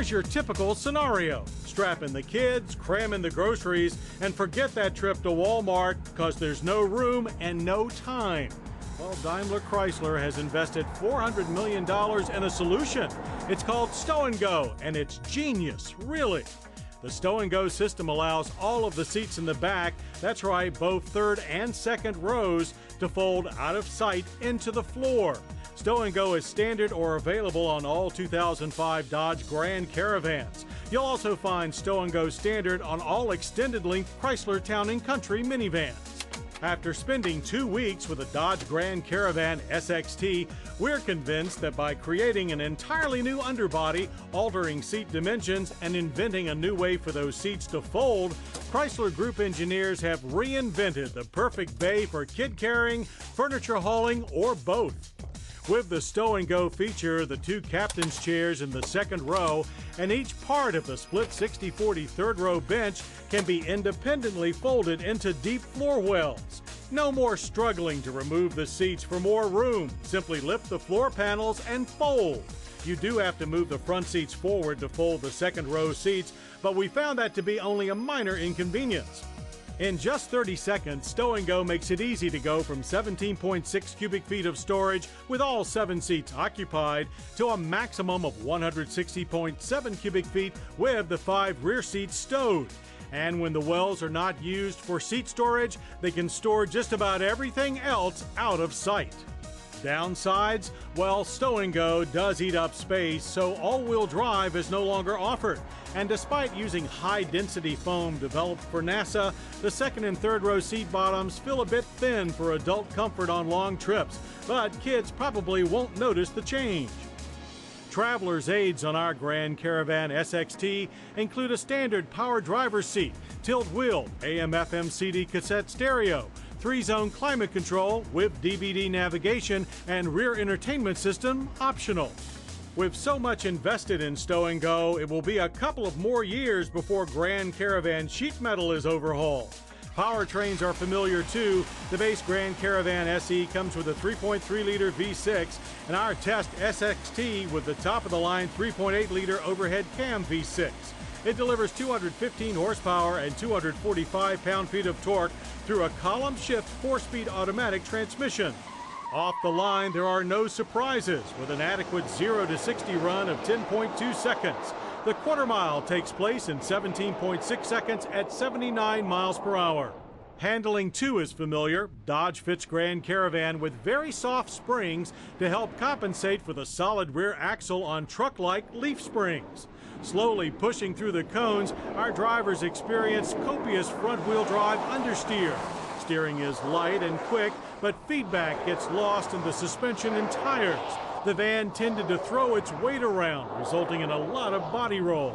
Here's your typical scenario. Strap in the kids, cram in the groceries, and forget that trip to Walmart because there's no room and no time. Well, Daimler Chrysler has invested $400 million in a solution. It's called Stow & Go, and it's genius, really. The Stow & Go system allows all of the seats in the back, that's right, both third and second rows, to fold out of sight into the floor. Stow & Go is standard or available on all 2005 Dodge Grand Caravans. You'll also find Stow & Go standard on all extended-length Chrysler Town & Country minivans. After spending 2 weeks with a Dodge Grand Caravan SXT, we're convinced that by creating an entirely new underbody, altering seat dimensions, and inventing a new way for those seats to fold, Chrysler Group engineers have reinvented the perfect bay for kid carrying, furniture hauling, or both. With the Stow & Go feature, the two captain's chairs in the second row, and each part of the split 60/40 third row bench can be independently folded into deep floor wells. No more struggling to remove the seats for more room. Simply lift the floor panels and fold. You do have to move the front seats forward to fold the second row seats, but we found that to be only a minor inconvenience. In just 30 seconds, Stow & Go makes it easy to go from 17.6 cubic feet of storage with all 7 seats occupied to a maximum of 160.7 cubic feet with the 5 rear seats stowed. And when the wells are not used for seat storage, they can store just about everything else out of sight. Downsides? Well, Stow & Go does eat up space, so all-wheel drive is no longer offered. And despite using high-density foam developed for NASA, the second and third row seat bottoms feel a bit thin for adult comfort on long trips, but kids probably won't notice the change. Traveler's aids on our Grand Caravan SXT include a standard power driver's seat, tilt wheel, AM/FM CD cassette stereo, 3-zone climate control with DVD navigation, and rear entertainment system optional. With so much invested in Stow & Go, it will be a couple of more years before Grand Caravan sheet metal is overhauled. Powertrains are familiar too. The base Grand Caravan SE comes with a 3.3-liter V6 and our test SXT with the top-of-the-line 3.8-liter overhead cam V6. It delivers 215 horsepower and 245 pound-feet of torque through a column-shift 4-speed automatic transmission. Off the line, there are no surprises with an adequate 0 to 60 run of 10.2 seconds. The quarter mile takes place in 17.6 seconds at 79 miles per hour. Handling too is familiar. Dodge fits Grand Caravan with very soft springs to help compensate for the solid rear axle on truck-like leaf springs. Slowly pushing through the cones, our drivers experience copious front-wheel drive understeer. Steering is light and quick, but feedback gets lost in the suspension and tires. The van tended to throw its weight around, resulting in a lot of body roll.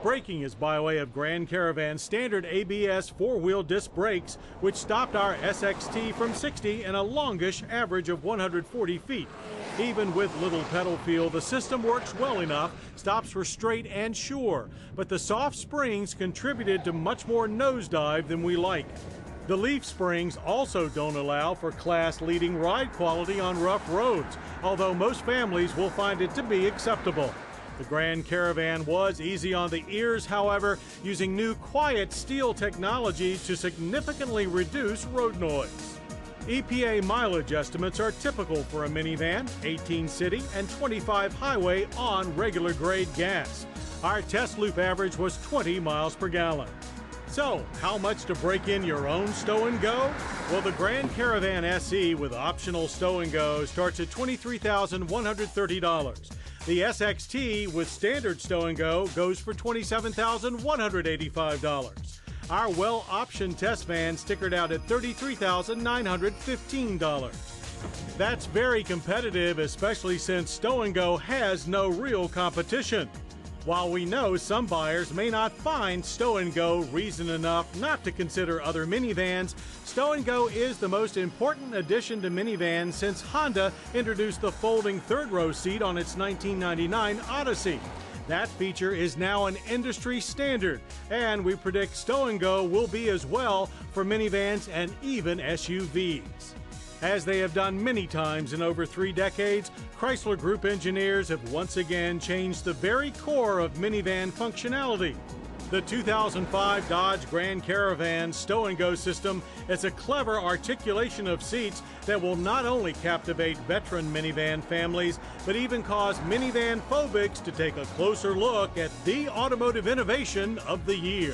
Braking is by way of Grand Caravan standard ABS 4-wheel disc brakes, which stopped our SXT from 60 in a longish average of 140 feet. Even with little pedal feel, the system works well enough, stops were straight and sure, but the soft springs contributed to much more nosedive than we like. The leaf springs also don't allow for class-leading ride quality on rough roads, although most families will find it to be acceptable. The Grand Caravan was easy on the ears, however, using new quiet steel technology to significantly reduce road noise. EPA mileage estimates are typical for a minivan, 18 city and 25 highway on regular grade gas. Our test loop average was 20 miles per gallon. So, how much to break in your own Stow & Go? Well, the Grand Caravan SE with optional Stow & Go starts at $23,130. The SXT with standard Stow & Go goes for $27,185. Our well-optioned test van stickered out at $33,915. That's very competitive, especially since Stow & Go has no real competition. While we know some buyers may not find Stow & Go reason enough not to consider other minivans, Stow & Go is the most important addition to minivans since Honda introduced the folding third-row seat on its 1999 Odyssey. That feature is now an industry standard, and we predict Stow & Go will be as well for minivans and even SUVs. As they have done many times in over 3 decades, Chrysler Group engineers have once again changed the very core of minivan functionality. The 2005 Dodge Grand Caravan stow-and-go system is a clever articulation of seats that will not only captivate veteran minivan families, but even cause minivan phobics to take a closer look at the automotive innovation of the year.